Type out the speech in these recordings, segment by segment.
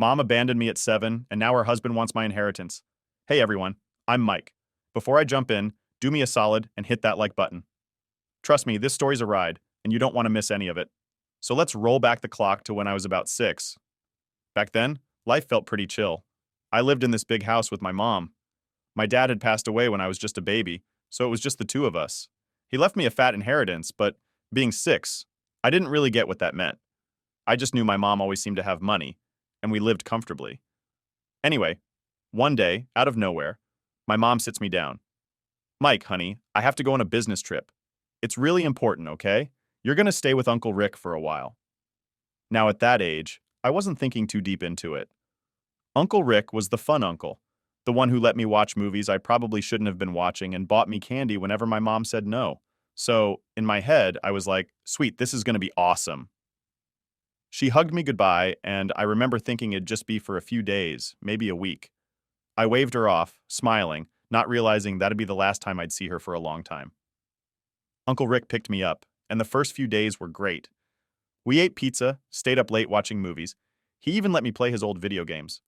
Mom abandoned me at 7, and now her husband wants my inheritance. Hey everyone, I'm Mike. Before I jump in, do me a solid and hit that like button. Trust me, this story's a ride, and you don't want to miss any of it. So let's roll back the clock to when I was about 6. Back then, life felt pretty chill. I lived in this big house with my mom. My dad had passed away when I was just a baby, so it was just the two of us. He left me a fat inheritance, but being 6, I didn't really get what that meant. I just knew my mom always seemed to have money, and we lived comfortably. Anyway, one day, out of nowhere, my mom sits me down. Mike, honey, I have to go on a business trip. It's really important, okay? You're going to stay with Uncle Rick for a while. Now, at that age, I wasn't thinking too deep into it. Uncle Rick was the fun uncle, the one who let me watch movies I probably shouldn't have been watching and bought me candy whenever my mom said no. So, in my head, I was like, sweet, this is going to be awesome. She hugged me goodbye, and I remember thinking it'd just be for a few days, maybe a week. I waved her off, smiling, not realizing that'd be the last time I'd see her for a long time. Uncle Rick picked me up, and the first few days were great. We ate pizza, stayed up late watching movies. He even let me play his old video games.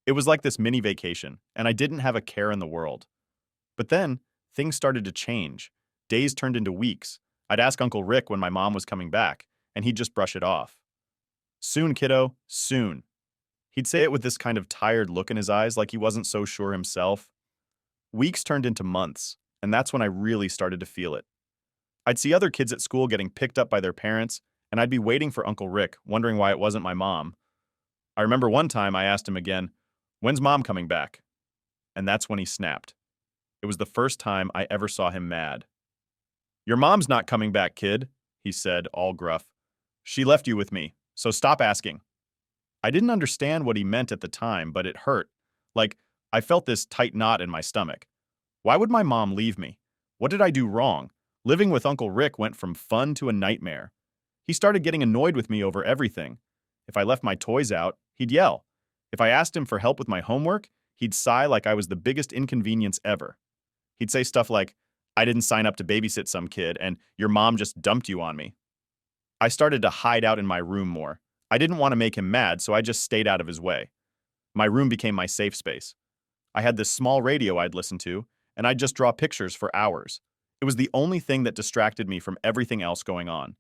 It was like this mini vacation, and I didn't have a care in the world. But then, things started to change. Days turned into weeks. I'd ask Uncle Rick when my mom was coming back, and he'd just brush it off. Soon, kiddo, soon. He'd say it with this kind of tired look in his eyes, like he wasn't so sure himself. Weeks turned into months, and that's when I really started to feel it. I'd see other kids at school getting picked up by their parents, and I'd be waiting for Uncle Rick, wondering why it wasn't my mom. I remember one time I asked him again, "When's mom coming back?" And that's when he snapped. It was the first time I ever saw him mad. "Your mom's not coming back, kid," he said, all gruff. "She left you with me, so stop asking." I didn't understand what he meant at the time, but it hurt. Like, I felt this tight knot in my stomach. Why would my mom leave me? What did I do wrong? Living with Uncle Rick went from fun to a nightmare. He started getting annoyed with me over everything. If I left my toys out, he'd yell. If I asked him for help with my homework, he'd sigh like I was the biggest inconvenience ever. He'd say stuff like, "I didn't sign up to babysit some kid, and your mom just dumped you on me." I started to hide out in my room more. I didn't want to make him mad, so I just stayed out of his way. My room became my safe space. I had this small radio I'd listen to, and I'd just draw pictures for hours. It was the only thing that distracted me from everything else going on.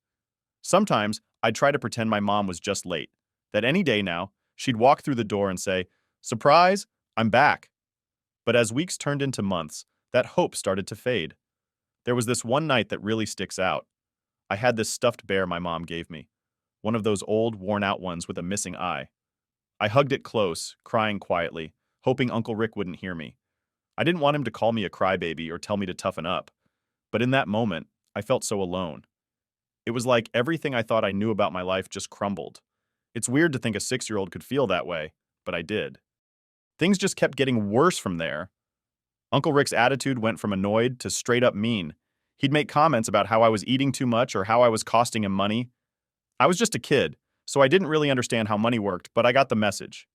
Sometimes, I'd try to pretend my mom was just late, that any day now, she'd walk through the door and say, "Surprise, I'm back." But as weeks turned into months, that hope started to fade. There was this one night that really sticks out. I had this stuffed bear my mom gave me, one of those old, worn-out ones with a missing eye. I hugged it close, crying quietly, hoping Uncle Rick wouldn't hear me. I didn't want him to call me a crybaby or tell me to toughen up. But in that moment, I felt so alone. It was like everything I thought I knew about my life just crumbled. It's weird to think a 6-year-old could feel that way, but I did. Things just kept getting worse from there. Uncle Rick's attitude went from annoyed to straight up mean. He'd make comments about how I was eating too much or how I was costing him money. I was just a kid, so I didn't really understand how money worked, but I got the message.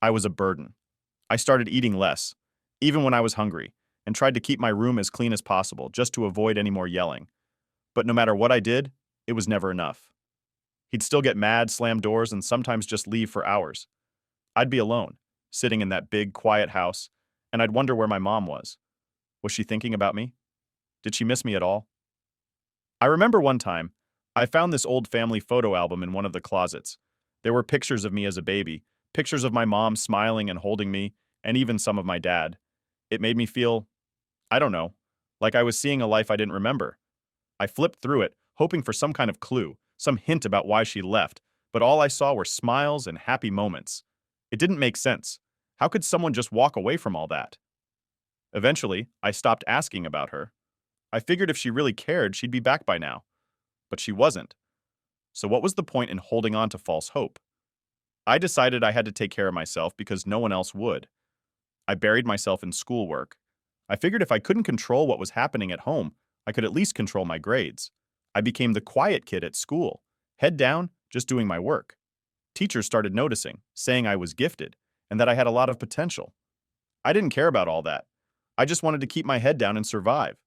I was a burden. I started eating less, even when I was hungry, and tried to keep my room as clean as possible just to avoid any more yelling. But no matter what I did, it was never enough. He'd still get mad, slam doors, and sometimes just leave for hours. I'd be alone, sitting in that big, quiet house, and I'd wonder where my mom was. Was she thinking about me? Did she miss me at all? I remember one time, I found this old family photo album in one of the closets. There were pictures of me as a baby, pictures of my mom smiling and holding me, and even some of my dad. It made me feel, I don't know, like I was seeing a life I didn't remember. I flipped through it, hoping for some kind of clue, some hint about why she left, but all I saw were smiles and happy moments. It didn't make sense. How could someone just walk away from all that? Eventually, I stopped asking about her. I figured if she really cared, she'd be back by now. But she wasn't. So what was the point in holding on to false hope? I decided I had to take care of myself because no one else would. I buried myself in schoolwork. I figured if I couldn't control what was happening at home, I could at least control my grades. I became the quiet kid at school, head down, just doing my work. Teachers started noticing, saying I was gifted, and that I had a lot of potential. I didn't care about all that. I just wanted to keep my head down and survive.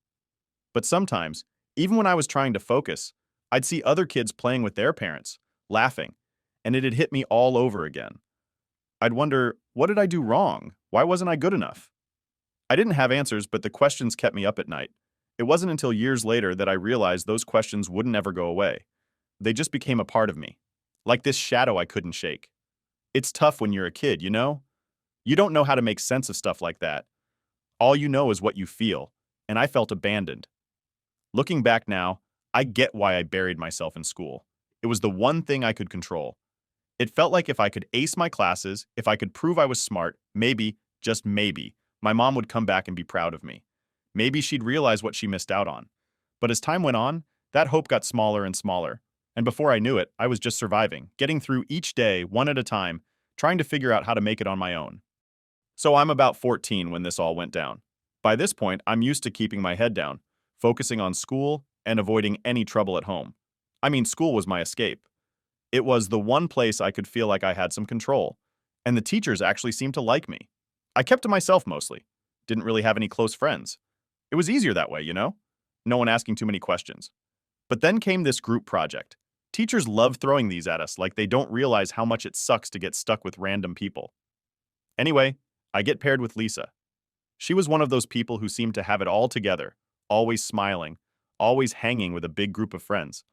But sometimes, even when I was trying to focus, I'd see other kids playing with their parents, laughing, and it'd hit me all over again. I'd wonder, what did I do wrong? Why wasn't I good enough? I didn't have answers, but the questions kept me up at night. It wasn't until years later that I realized those questions wouldn't ever go away. They just became a part of me, like this shadow I couldn't shake. It's tough when you're a kid, you know? You don't know how to make sense of stuff like that. All you know is what you feel, and I felt abandoned. Looking back now, I get why I buried myself in school. It was the one thing I could control. It felt like if I could ace my classes, if I could prove I was smart, maybe, just maybe, my mom would come back and be proud of me. Maybe she'd realize what she missed out on. But as time went on, that hope got smaller and smaller. And before I knew it, I was just surviving, getting through each day, one at a time, trying to figure out how to make it on my own. So I'm about 14 when this all went down. By this point, I'm used to keeping my head down, focusing on school and avoiding any trouble at home. I mean, school was my escape. It was the one place I could feel like I had some control, and the teachers actually seemed to like me. I kept to myself mostly. Didn't really have any close friends. It was easier that way, you know? No one asking too many questions. But then came this group project. Teachers love throwing these at us like they don't realize how much it sucks to get stuck with random people. Anyway, I get paired with Lisa. She was one of those people who seemed to have it all together, always smiling, always hanging with a big group of friends.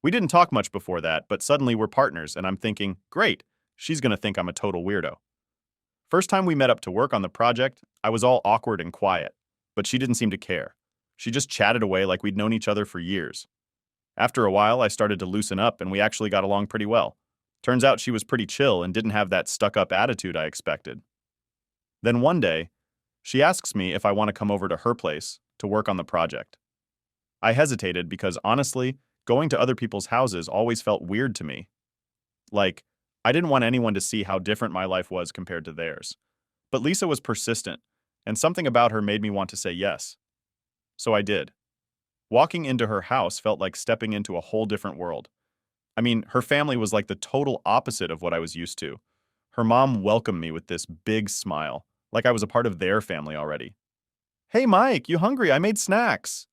We didn't talk much before that, but suddenly we're partners, and I'm thinking, great, she's gonna think I'm a total weirdo. First time we met up to work on the project, I was all awkward and quiet, but she didn't seem to care. She just chatted away like we'd known each other for years. After a while, I started to loosen up, and we actually got along pretty well. Turns out she was pretty chill and didn't have that stuck-up attitude I expected. Then one day, she asks me if I want to come over to her place to work on the project. I hesitated because honestly, going to other people's houses always felt weird to me. Like, I didn't want anyone to see how different my life was compared to theirs. But Lisa was persistent, and something about her made me want to say yes. So I did. Walking into her house felt like stepping into a whole different world. I mean, her family was like the total opposite of what I was used to. Her mom welcomed me with this big smile, like I was a part of their family already. "Hey Mike, you hungry? I made snacks."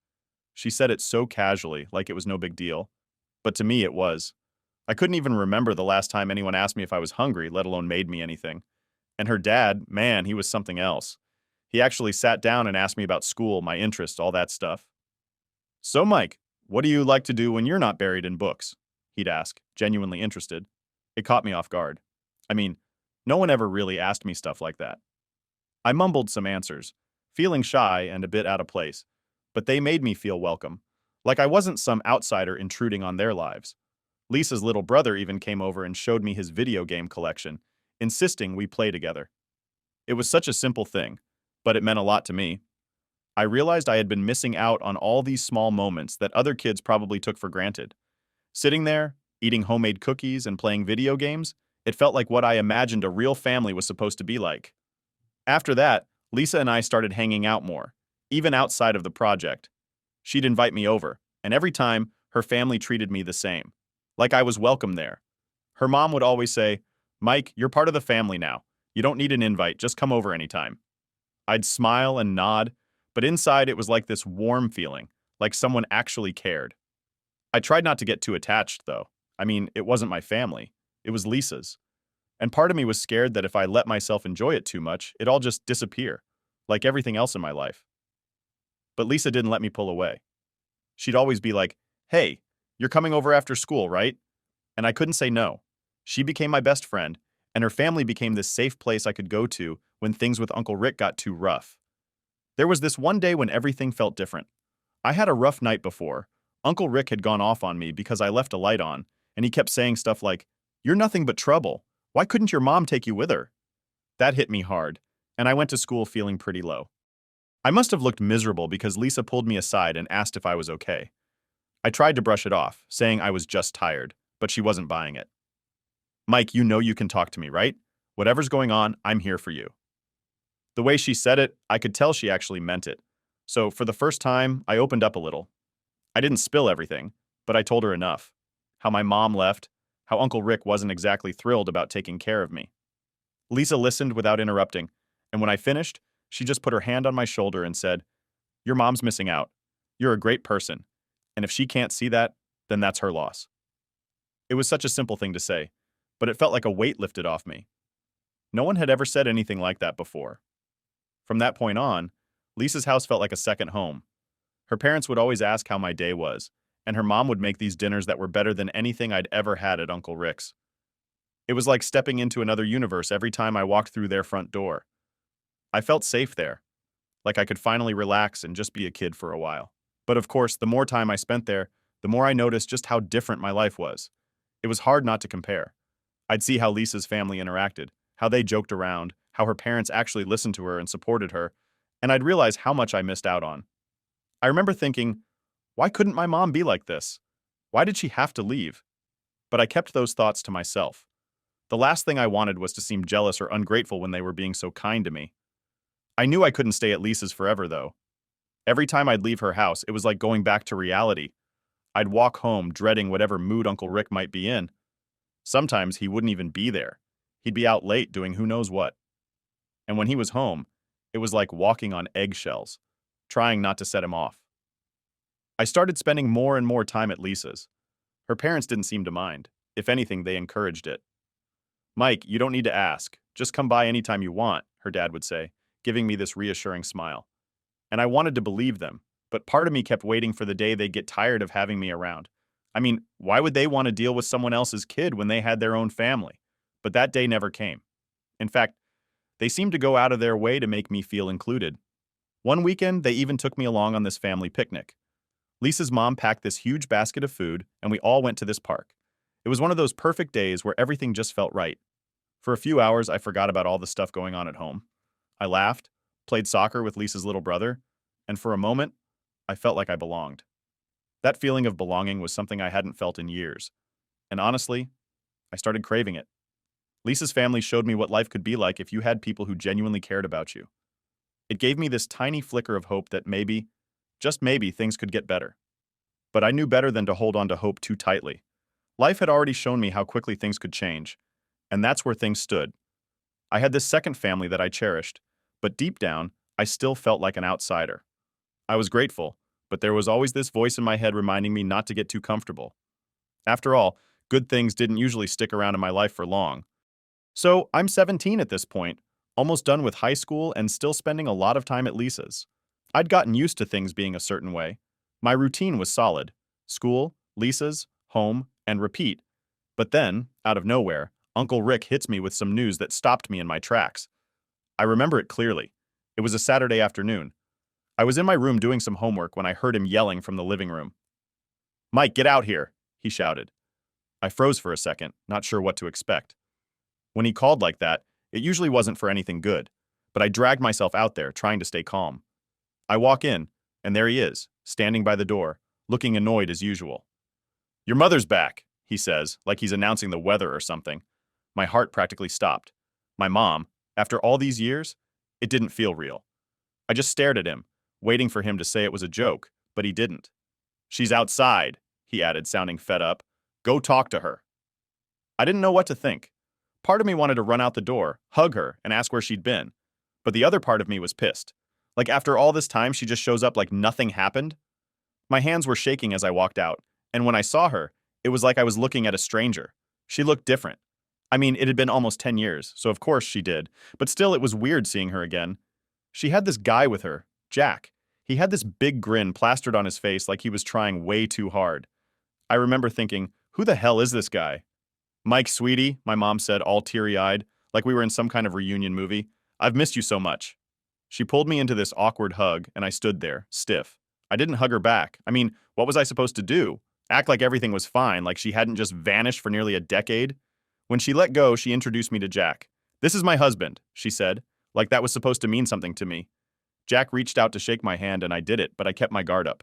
She said it so casually, like it was no big deal. But to me, it was. I couldn't even remember the last time anyone asked me if I was hungry, let alone made me anything. And her dad, man, he was something else. He actually sat down and asked me about school, my interests, all that stuff. "So, Mike, what do you like to do when you're not buried in books?" He'd ask, genuinely interested. It caught me off guard. I mean, no one ever really asked me stuff like that. I mumbled some answers, feeling shy and a bit out of place, but they made me feel welcome, like I wasn't some outsider intruding on their lives. Lisa's little brother even came over and showed me his video game collection, insisting we play together. It was such a simple thing, but it meant a lot to me. I realized I had been missing out on all these small moments that other kids probably took for granted. Sitting there, eating homemade cookies and playing video games, it felt like what I imagined a real family was supposed to be like. After that, Lisa and I started hanging out more, even outside of the project. She'd invite me over, and every time, her family treated me the same, like I was welcome there. Her mom would always say, "Mike, you're part of the family now. You don't need an invite, just come over anytime." I'd smile and nod, but inside it was like this warm feeling, like someone actually cared. I tried not to get too attached, though. I mean, it wasn't my family. It was Lisa's. And part of me was scared that if I let myself enjoy it too much, it'd all just disappear, like everything else in my life. But Lisa didn't let me pull away. She'd always be like, "Hey, you're coming over after school, right?" And I couldn't say no. She became my best friend, and her family became this safe place I could go to when things with Uncle Rick got too rough. There was this one day when everything felt different. I had a rough night before. Uncle Rick had gone off on me because I left a light on, and he kept saying stuff like, "You're nothing but trouble. Why couldn't your mom take you with her?" That hit me hard, and I went to school feeling pretty low. I must have looked miserable because Lisa pulled me aside and asked if I was okay. I tried to brush it off, saying I was just tired, but she wasn't buying it. "Mike, you know you can talk to me, right? Whatever's going on, I'm here for you." The way she said it, I could tell she actually meant it. So for the first time, I opened up a little. I didn't spill everything, but I told her enough. How my mom left, how Uncle Rick wasn't exactly thrilled about taking care of me. Lisa listened without interrupting, and when I finished, she just put her hand on my shoulder and said, "Your mom's missing out. You're a great person, and if she can't see that, then that's her loss." It was such a simple thing to say, but it felt like a weight lifted off me. No one had ever said anything like that before. From that point on, Lisa's house felt like a second home. Her parents would always ask how my day was, and her mom would make these dinners that were better than anything I'd ever had at Uncle Rick's. It was like stepping into another universe every time I walked through their front door. I felt safe there, like I could finally relax and just be a kid for a while. But of course, the more time I spent there, the more I noticed just how different my life was. It was hard not to compare. I'd see how Lisa's family interacted, how they joked around, how her parents actually listened to her and supported her, and I'd realize how much I missed out on. I remember thinking, why couldn't my mom be like this? Why did she have to leave? But I kept those thoughts to myself. The last thing I wanted was to seem jealous or ungrateful when they were being so kind to me. I knew I couldn't stay at Lisa's forever, though. Every time I'd leave her house, it was like going back to reality. I'd walk home dreading whatever mood Uncle Rick might be in. Sometimes he wouldn't even be there. He'd be out late doing who knows what. And when he was home, it was like walking on eggshells, trying not to set him off. I started spending more and more time at Lisa's. Her parents didn't seem to mind. If anything, they encouraged it. Mike, you don't need to ask. Just come by anytime you want, her dad would say, giving me this reassuring smile. And I wanted to believe them, but part of me kept waiting for the day they'd get tired of having me around. I mean, why would they want to deal with someone else's kid when they had their own family? But that day never came. In fact, they seemed to go out of their way to make me feel included. One weekend, they even took me along on this family picnic. Lisa's mom packed this huge basket of food, and we all went to this park. It was one of those perfect days where everything just felt right. For a few hours, I forgot about all the stuff going on at home. I laughed, played soccer with Lisa's little brother, and for a moment, I felt like I belonged. That feeling of belonging was something I hadn't felt in years. And honestly, I started craving it. Lisa's family showed me what life could be like if you had people who genuinely cared about you. It gave me this tiny flicker of hope that maybe, just maybe, things could get better. But I knew better than to hold on to hope too tightly. Life had already shown me how quickly things could change, and that's where things stood. I had this second family that I cherished, but deep down, I still felt like an outsider. I was grateful, but there was always this voice in my head reminding me not to get too comfortable. After all, good things didn't usually stick around in my life for long. So I'm 17 at this point, almost done with high school and still spending a lot of time at Lisa's. I'd gotten used to things being a certain way. My routine was solid: school, Lisa's, home, and repeat. But then, out of nowhere, Uncle Rick hits me with some news that stopped me in my tracks. I remember it clearly. It was a Saturday afternoon. I was in my room doing some homework when I heard him yelling from the living room. "Mike, get out here," he shouted. I froze for a second, not sure what to expect. When he called like that, it usually wasn't for anything good, but I dragged myself out there, trying to stay calm. I walk in, and there he is, standing by the door, looking annoyed as usual. "Your mother's back," he says, like he's announcing the weather or something. My heart practically stopped. My mom, after all these years, it didn't feel real. I just stared at him, waiting for him to say it was a joke, but he didn't. "She's outside," he added, sounding fed up. "Go talk to her." I didn't know what to think. Part of me wanted to run out the door, hug her, and ask where she'd been. But the other part of me was pissed. Like after all this time, she just shows up like nothing happened? My hands were shaking as I walked out, and when I saw her, it was like I was looking at a stranger. She looked different. I mean, it had been almost 10 years, so of course she did, but still it was weird seeing her again. She had this guy with her, Jack. He had this big grin plastered on his face like he was trying way too hard. I remember thinking, who the hell is this guy? "Mike, sweetie," my mom said, all teary-eyed, like we were in some kind of reunion movie. "I've missed you so much." She pulled me into this awkward hug, and I stood there, stiff. I didn't hug her back. I mean, what was I supposed to do? Act like everything was fine, like she hadn't just vanished for nearly a decade? When she let go, she introduced me to Jack. "This is my husband," she said, like that was supposed to mean something to me. Jack reached out to shake my hand, and I did it, but I kept my guard up.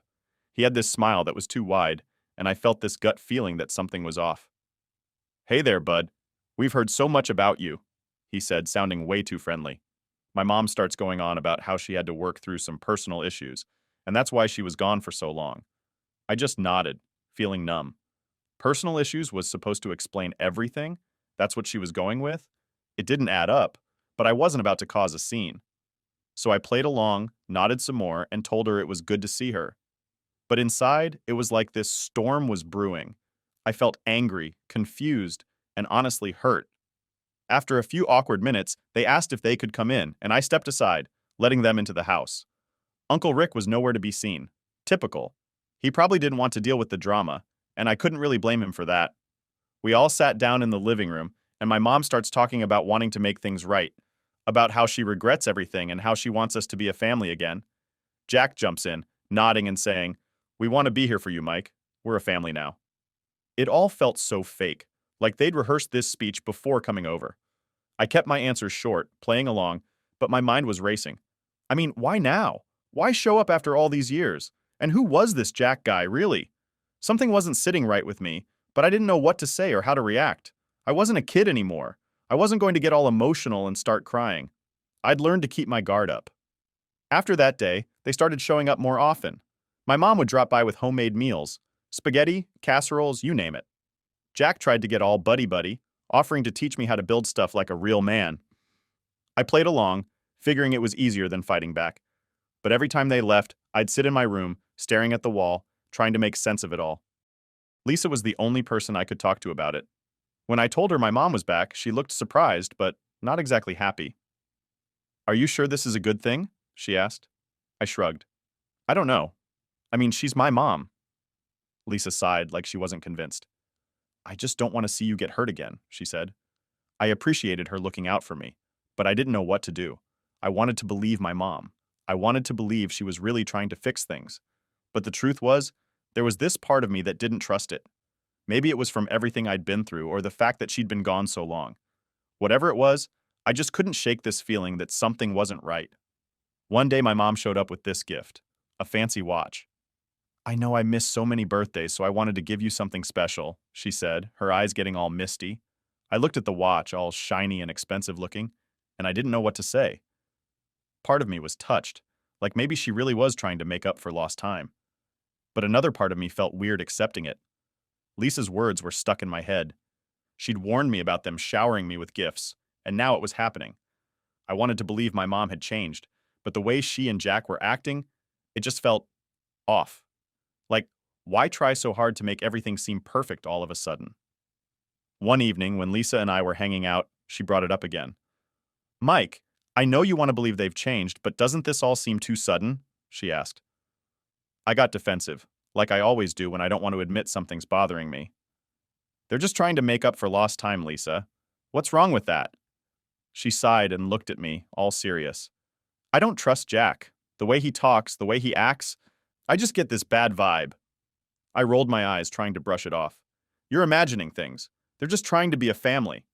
He had this smile that was too wide, and I felt this gut feeling that something was off. "Hey there, bud. We've heard so much about you," he said, sounding way too friendly. My mom starts going on about how she had to work through some personal issues, and that's why she was gone for so long. I just nodded, feeling numb. Personal issues was supposed to explain everything? That's what she was going with? It didn't add up, but I wasn't about to cause a scene. So I played along, nodded some more, and told her it was good to see her. But inside, it was like this storm was brewing. I felt angry, confused, and honestly hurt. After a few awkward minutes, they asked if they could come in, and I stepped aside, letting them into the house. Uncle Rick was nowhere to be seen. Typical. He probably didn't want to deal with the drama, and I couldn't really blame him for that. We all sat down in the living room, and my mom starts talking about wanting to make things right, about how she regrets everything and how she wants us to be a family again. Jack jumps in, nodding and saying, "We want to be here for you, Mike. We're a family now." It all felt so fake, like they'd rehearsed this speech before coming over. I kept my answers short, playing along, but my mind was racing. I mean, why now? Why show up after all these years? And who was this Jack guy, really? Something wasn't sitting right with me, but I didn't know what to say or how to react. I wasn't a kid anymore. I wasn't going to get all emotional and start crying. I'd learned to keep my guard up. After that day, they started showing up more often. My mom would drop by with homemade meals, spaghetti, casseroles, you name it. Jack tried to get all buddy-buddy, offering to teach me how to build stuff like a real man. I played along, figuring it was easier than fighting back. But every time they left, I'd sit in my room, staring at the wall, trying to make sense of it all. Lisa was the only person I could talk to about it. When I told her my mom was back, she looked surprised, but not exactly happy. "Are you sure this is a good thing?" she asked. I shrugged. "I don't know. I mean, she's my mom." Lisa sighed like she wasn't convinced. "I just don't want to see you get hurt again," she said. I appreciated her looking out for me, but I didn't know what to do. I wanted to believe my mom. I wanted to believe she was really trying to fix things. But the truth was, there was this part of me that didn't trust it. Maybe it was from everything I'd been through or the fact that she'd been gone so long. Whatever it was, I just couldn't shake this feeling that something wasn't right. One day my mom showed up with this gift, a fancy watch. "I know I missed so many birthdays, so I wanted to give you something special," she said, her eyes getting all misty. I looked at the watch, all shiny and expensive looking, and I didn't know what to say. Part of me was touched, like maybe she really was trying to make up for lost time. But another part of me felt weird accepting it. Lisa's words were stuck in my head. She'd warned me about them showering me with gifts, and now it was happening. I wanted to believe my mom had changed, but the way she and Jack were acting, it just felt off. Like, why try so hard to make everything seem perfect all of a sudden? One evening, when Lisa and I were hanging out, she brought it up again. "Mike, I know you want to believe they've changed, but doesn't this all seem too sudden?" she asked. I got defensive, like I always do when I don't want to admit something's bothering me. "They're just trying to make up for lost time, Lisa. What's wrong with that?" She sighed and looked at me, all serious. "I don't trust Jack. The way he talks, the way he acts, I just get this bad vibe." I rolled my eyes, trying to brush it off. "You're imagining things. They're just trying to be a family."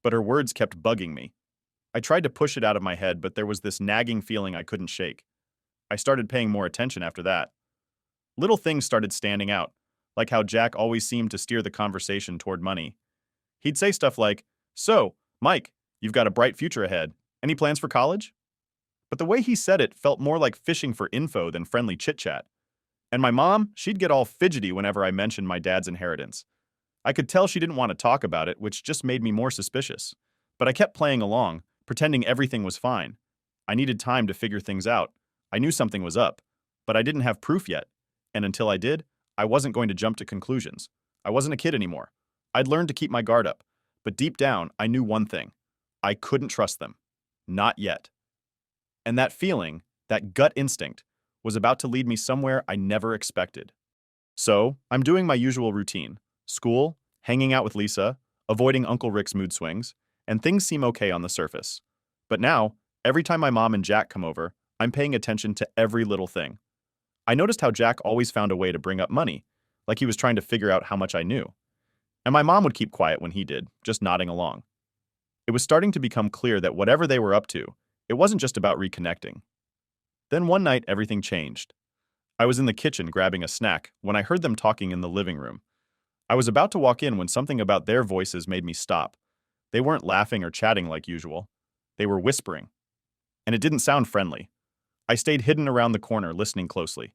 But her words kept bugging me. I tried to push it out of my head, but there was this nagging feeling I couldn't shake. I started paying more attention after that. Little things started standing out, like how Jack always seemed to steer the conversation toward money. He'd say stuff like, "So, Mike, you've got a bright future ahead. Any plans for college?" But the way he said it felt more like fishing for info than friendly chit-chat. And my mom, she'd get all fidgety whenever I mentioned my dad's inheritance. I could tell she didn't want to talk about it, which just made me more suspicious. But I kept playing along, pretending everything was fine. I needed time to figure things out. I knew something was up, but I didn't have proof yet. And until I did, I wasn't going to jump to conclusions. I wasn't a kid anymore. I'd learned to keep my guard up. But deep down, I knew one thing. I couldn't trust them. Not yet. And that feeling, that gut instinct, was about to lead me somewhere I never expected. So, I'm doing my usual routine. School, hanging out with Lisa, avoiding Uncle Rick's mood swings, and things seem okay on the surface. But now, every time my mom and Jack come over, I'm paying attention to every little thing. I noticed how Jack always found a way to bring up money, like he was trying to figure out how much I knew. And my mom would keep quiet when he did, just nodding along. It was starting to become clear that whatever they were up to, it wasn't just about reconnecting. Then one night, everything changed. I was in the kitchen grabbing a snack when I heard them talking in the living room. I was about to walk in when something about their voices made me stop. They weren't laughing or chatting like usual. They were whispering. And it didn't sound friendly. I stayed hidden around the corner, listening closely.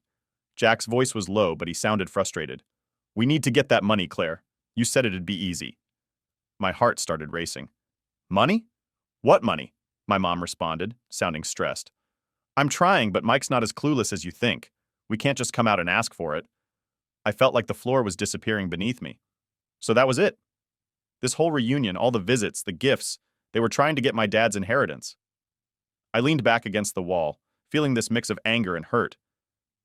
Jack's voice was low, but he sounded frustrated. "We need to get that money, Claire. You said it'd be easy." My heart started racing. "Money? What money?" my mom responded, sounding stressed. "I'm trying, but Mike's not as clueless as you think. We can't just come out and ask for it." I felt like the floor was disappearing beneath me. So that was it. This whole reunion, all the visits, the gifts, they were trying to get my dad's inheritance. I leaned back against the wall, feeling this mix of anger and hurt.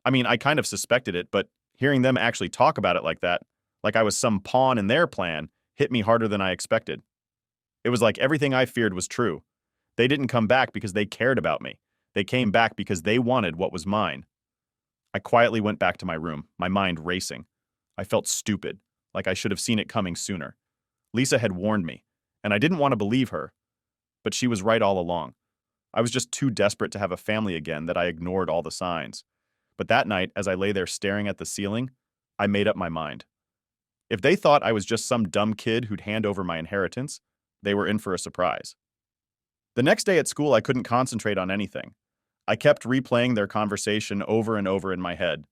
I mean, I kind of suspected it, but hearing them actually talk about it like that, like I was some pawn in their plan, hit me harder than I expected. It was like everything I feared was true. They didn't come back because they cared about me. They came back because they wanted what was mine. I quietly went back to my room, my mind racing. I felt stupid, like I should have seen it coming sooner. Lisa had warned me, and I didn't want to believe her. But she was right all along. I was just too desperate to have a family again that I ignored all the signs. But that night, as I lay there staring at the ceiling, I made up my mind. If they thought I was just some dumb kid who'd hand over my inheritance, they were in for a surprise. The next day at school, I couldn't concentrate on anything. I kept replaying their conversation over and over in my head.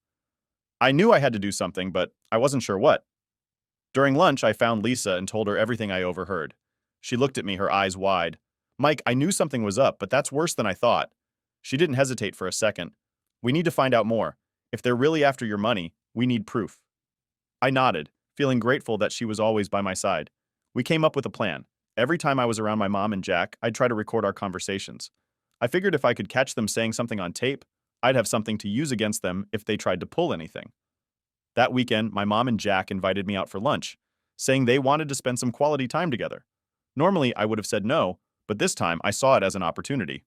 I knew I had to do something, but I wasn't sure what. During lunch, I found Lisa and told her everything I overheard. She looked at me, her eyes wide. Mike, I knew something was up, but that's worse than I thought. She didn't hesitate for a second. We need to find out more. If they're really after your money, we need proof. I nodded, feeling grateful that she was always by my side. We came up with a plan. Every time I was around my mom and Jack, I'd try to record our conversations. I figured if I could catch them saying something on tape, I'd have something to use against them if they tried to pull anything. That weekend, my mom and Jack invited me out for lunch, saying they wanted to spend some quality time together. Normally, I would have said no, but this time I saw it as an opportunity.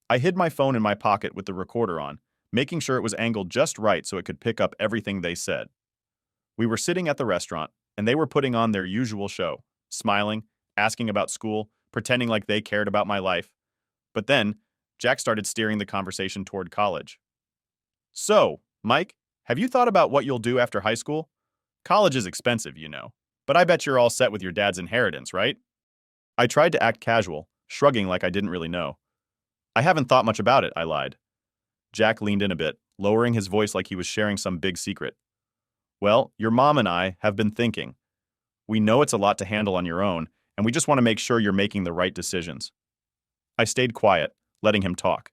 I hid my phone in my pocket with the recorder on, making sure it was angled just right so it could pick up everything they said. We were sitting at the restaurant, and they were putting on their usual show, smiling, asking about school, pretending like they cared about my life. But then, Jack started steering the conversation toward college. So, Mike, have you thought about what you'll do after high school? College is expensive, you know, but I bet you're all set with your dad's inheritance, right? I tried to act casual, shrugging like I didn't really know. I haven't thought much about it, I lied. Jack leaned in a bit, lowering his voice like he was sharing some big secret. Well, your mom and I have been thinking. We know it's a lot to handle on your own, and we just want to make sure you're making the right decisions. I stayed quiet, letting him talk.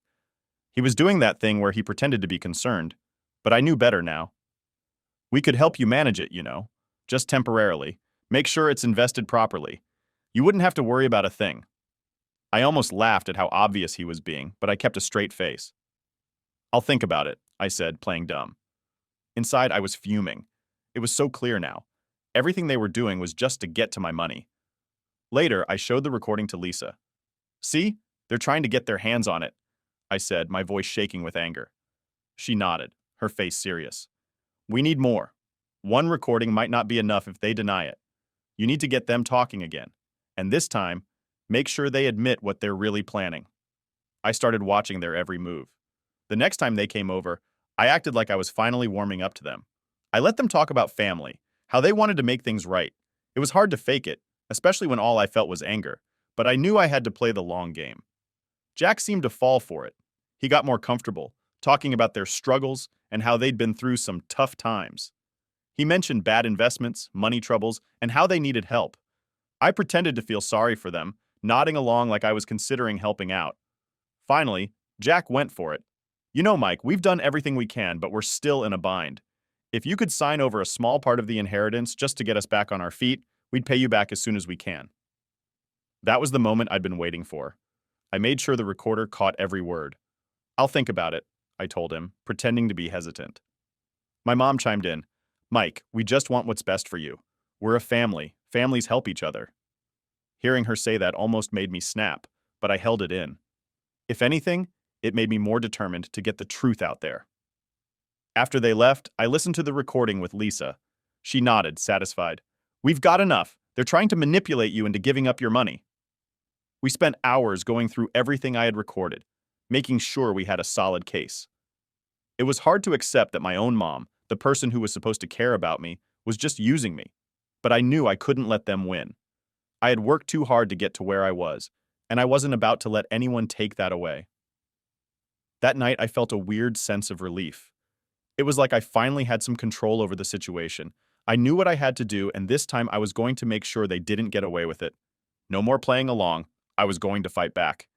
He was doing that thing where he pretended to be concerned, but I knew better now. We could help you manage it, you know, just temporarily. Make sure it's invested properly. You wouldn't have to worry about a thing. I almost laughed at how obvious he was being, but I kept a straight face. I'll think about it, I said, playing dumb. Inside, I was fuming. It was so clear now. Everything they were doing was just to get to my money. Later, I showed the recording to Lisa. See? They're trying to get their hands on it, I said, my voice shaking with anger. She nodded, her face serious. We need more. One recording might not be enough if they deny it. You need to get them talking again. And this time, make sure they admit what they're really planning. I started watching their every move. The next time they came over, I acted like I was finally warming up to them. I let them talk about family, how they wanted to make things right. It was hard to fake it, especially when all I felt was anger, but I knew I had to play the long game. Jack seemed to fall for it. He got more comfortable, talking about their struggles and how they'd been through some tough times. He mentioned bad investments, money troubles, and how they needed help. I pretended to feel sorry for them, nodding along like I was considering helping out. Finally, Jack went for it. You know, Mike, we've done everything we can, but we're still in a bind. If you could sign over a small part of the inheritance just to get us back on our feet, we'd pay you back as soon as we can. That was the moment I'd been waiting for. I made sure the recorder caught every word. I'll think about it, I told him, pretending to be hesitant. My mom chimed in. Mike, we just want what's best for you. We're a family. Families help each other. Hearing her say that almost made me snap, but I held it in. If anything, it made me more determined to get the truth out there. After they left, I listened to the recording with Lisa. She nodded, satisfied. We've got enough. They're trying to manipulate you into giving up your money. We spent hours going through everything I had recorded, making sure we had a solid case. It was hard to accept that my own mom, the person who was supposed to care about me, was just using me, but I knew I couldn't let them win. I had worked too hard to get to where I was, and I wasn't about to let anyone take that away. That night, I felt a weird sense of relief. It was like I finally had some control over the situation. I knew what I had to do, and this time I was going to make sure they didn't get away with it. No more playing along. I was going to fight back.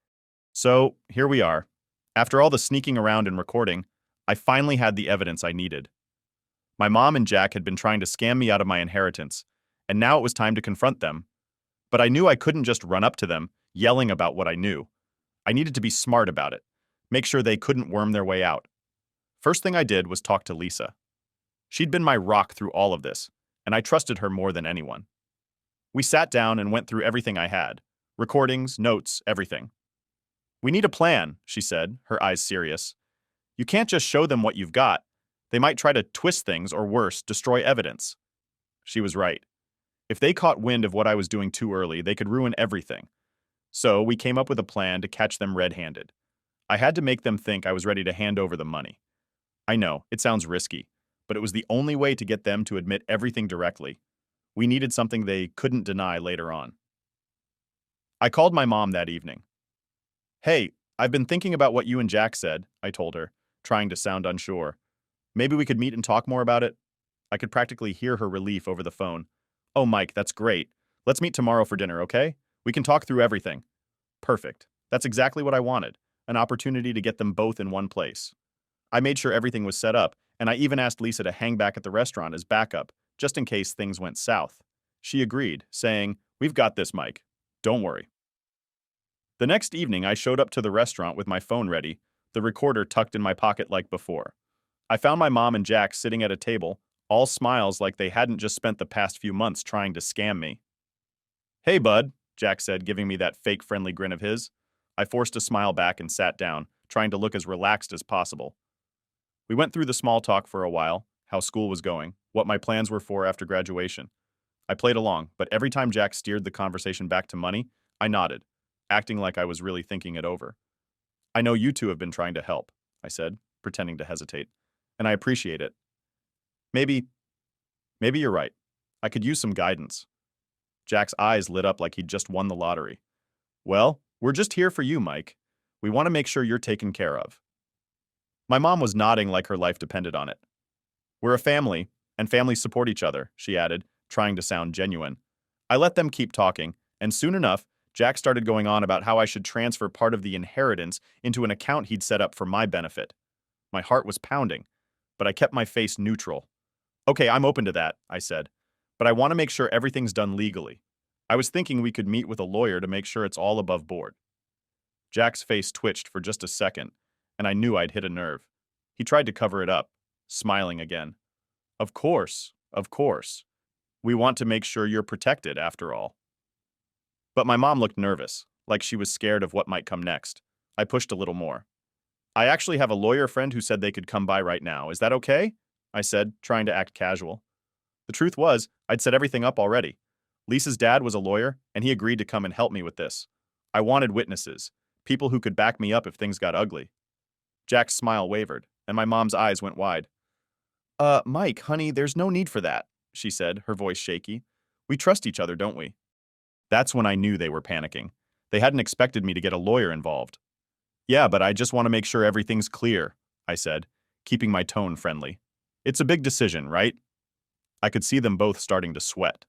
So, here we are. After all the sneaking around and recording, I finally had the evidence I needed. My mom and Jack had been trying to scam me out of my inheritance, and now it was time to confront them. But I knew I couldn't just run up to them, yelling about what I knew. I needed to be smart about it, make sure they couldn't worm their way out. First thing I did was talk to Lisa. She'd been my rock through all of this, and I trusted her more than anyone. We sat down and went through everything I had. Recordings, notes, everything. "We need a plan," she said, her eyes serious. "You can't just show them what you've got. They might try to twist things or worse, destroy evidence." She was right. If they caught wind of what I was doing too early, they could ruin everything. So we came up with a plan to catch them red-handed. I had to make them think I was ready to hand over the money. I know, it sounds risky, but it was the only way to get them to admit everything directly. We needed something they couldn't deny later on. I called my mom that evening. "Hey, I've been thinking about what you and Jack said," I told her, trying to sound unsure. "Maybe we could meet and talk more about it?" I could practically hear her relief over the phone. "Oh, Mike, that's great. Let's meet tomorrow for dinner, okay? We can talk through everything." Perfect. That's exactly what I wanted, an opportunity to get them both in one place. I made sure everything was set up, and I even asked Lisa to hang back at the restaurant as backup, just in case things went south. She agreed, saying, "We've got this, Mike. Don't worry." The next evening, I showed up to the restaurant with my phone ready, the recorder tucked in my pocket like before. I found my mom and Jack sitting at a table, all smiles like they hadn't just spent the past few months trying to scam me. "Hey, bud," Jack said, giving me that fake friendly grin of his. I forced a smile back and sat down, trying to look as relaxed as possible. We went through the small talk for a while, how school was going, what my plans were for after graduation. I played along, but every time Jack steered the conversation back to money, I nodded, acting like I was really thinking it over. "I know you two have been trying to help," I said, pretending to hesitate, "and I appreciate it. Maybe, maybe you're right. I could use some guidance." Jack's eyes lit up like he'd just won the lottery. "Well, we're just here for you, Mike. We want to make sure you're taken care of." My mom was nodding like her life depended on it. "We're a family, and families support each other," she added, trying to sound genuine. I let them keep talking, and soon enough, Jack started going on about how I should transfer part of the inheritance into an account he'd set up for my benefit. My heart was pounding, but I kept my face neutral. "Okay, I'm open to that," I said, "but I want to make sure everything's done legally. I was thinking we could meet with a lawyer to make sure it's all above board." Jack's face twitched for just a second, and I knew I'd hit a nerve. He tried to cover it up, smiling again. Of course, of course. We want to make sure you're protected, after all." But my mom looked nervous, like she was scared of what might come next. I pushed a little more. "I actually have a lawyer friend who said they could come by right now. Is that okay?" I said, trying to act casual. The truth was, I'd set everything up already. Lisa's dad was a lawyer, and he agreed to come and help me with this. I wanted witnesses, people who could back me up if things got ugly. Jack's smile wavered, and my mom's eyes went wide. Mike, honey, there's no need for that," she said, her voice shaky. "We trust each other, don't we?" That's when I knew they were panicking. They hadn't expected me to get a lawyer involved. "Yeah, but I just want to make sure everything's clear," I said, keeping my tone friendly. "It's a big decision, right?" I could see them both starting to sweat.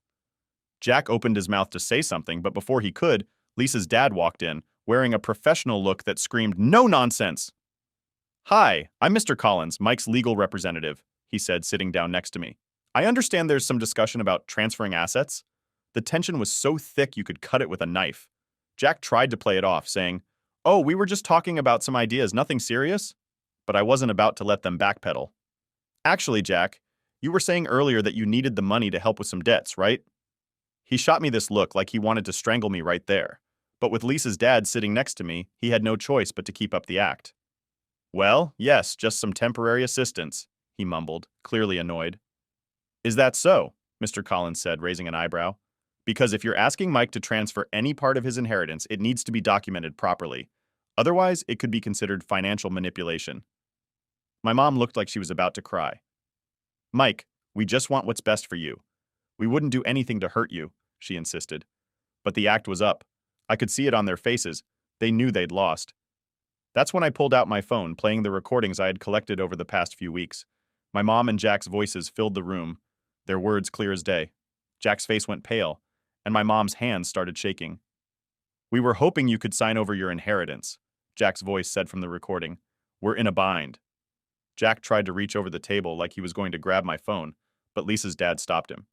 Jack opened his mouth to say something, but before he could, Lisa's dad walked in, wearing a professional look that screamed, "No nonsense!" "Hi, I'm Mr. Collins, Mike's legal representative," he said, sitting down next to me. "I understand there's some discussion about transferring assets." The tension was so thick you could cut it with a knife. Jack tried to play it off, saying, "Oh, we were just talking about some ideas, nothing serious?" But I wasn't about to let them backpedal. "Actually, Jack, you were saying earlier that you needed the money to help with some debts, right?" He shot me this look like he wanted to strangle me right there. But with Lisa's dad sitting next to me, he had no choice but to keep up the act. "Well, yes, just some temporary assistance," he mumbled, clearly annoyed. "Is that so?" Mr. Collins said, raising an eyebrow. "Because if you're asking Mike to transfer any part of his inheritance, it needs to be documented properly. Otherwise, it could be considered financial manipulation." My mom looked like she was about to cry. "Mike, we just want what's best for you. We wouldn't do anything to hurt you," she insisted. But the act was up. I could see it on their faces. They knew they'd lost. That's when I pulled out my phone, playing the recordings I had collected over the past few weeks. My mom and Jack's voices filled the room, their words clear as day. Jack's face went pale, and my mom's hands started shaking. "We were hoping you could sign over your inheritance," Jack's voice said from the recording. "We're in a bind." Jack tried to reach over the table like he was going to grab my phone, but Lisa's dad stopped him.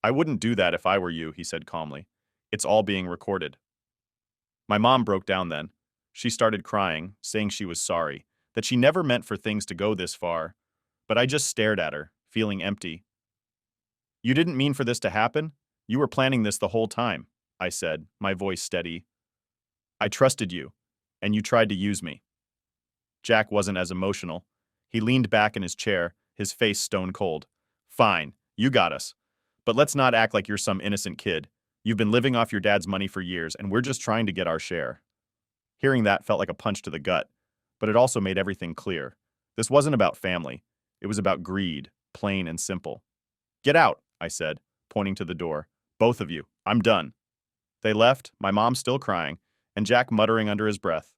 I wouldn't do that if I were you, he said calmly. It's all being recorded. My mom broke down then. She started crying, saying she was sorry, that she never meant for things to go this far. But I just stared at her, feeling empty. You didn't mean for this to happen? You were planning this the whole time, I said, my voice steady. I trusted you, and you tried to use me. Jack wasn't as emotional. He leaned back in his chair, his face stone cold. Fine, you got us. But let's not act like you're some innocent kid. You've been living off your dad's money for years, and we're just trying to get our share. Hearing that felt like a punch to the gut, but it also made everything clear. This wasn't about family. It was about greed, plain and simple. Get out, I said, pointing to the door. Both of you. I'm done. They left, my mom still crying, and Jack muttering under his breath.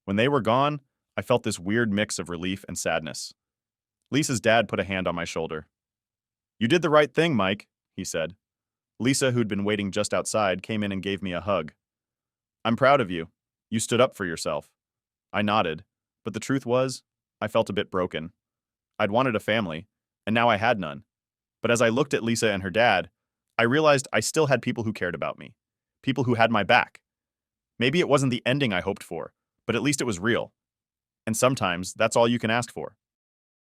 When they were gone, I felt this weird mix of relief and sadness. Lisa's dad put a hand on my shoulder. You did the right thing, Mike, he said. Lisa, who'd been waiting just outside, came in and gave me a hug. I'm proud of you. You stood up for yourself. I nodded, but the truth was, I felt a bit broken. I'd wanted a family, and now I had none. But as I looked at Lisa and her dad, I realized I still had people who cared about me, people who had my back. Maybe it wasn't the ending I hoped for, but at least it was real. And sometimes that's all you can ask for.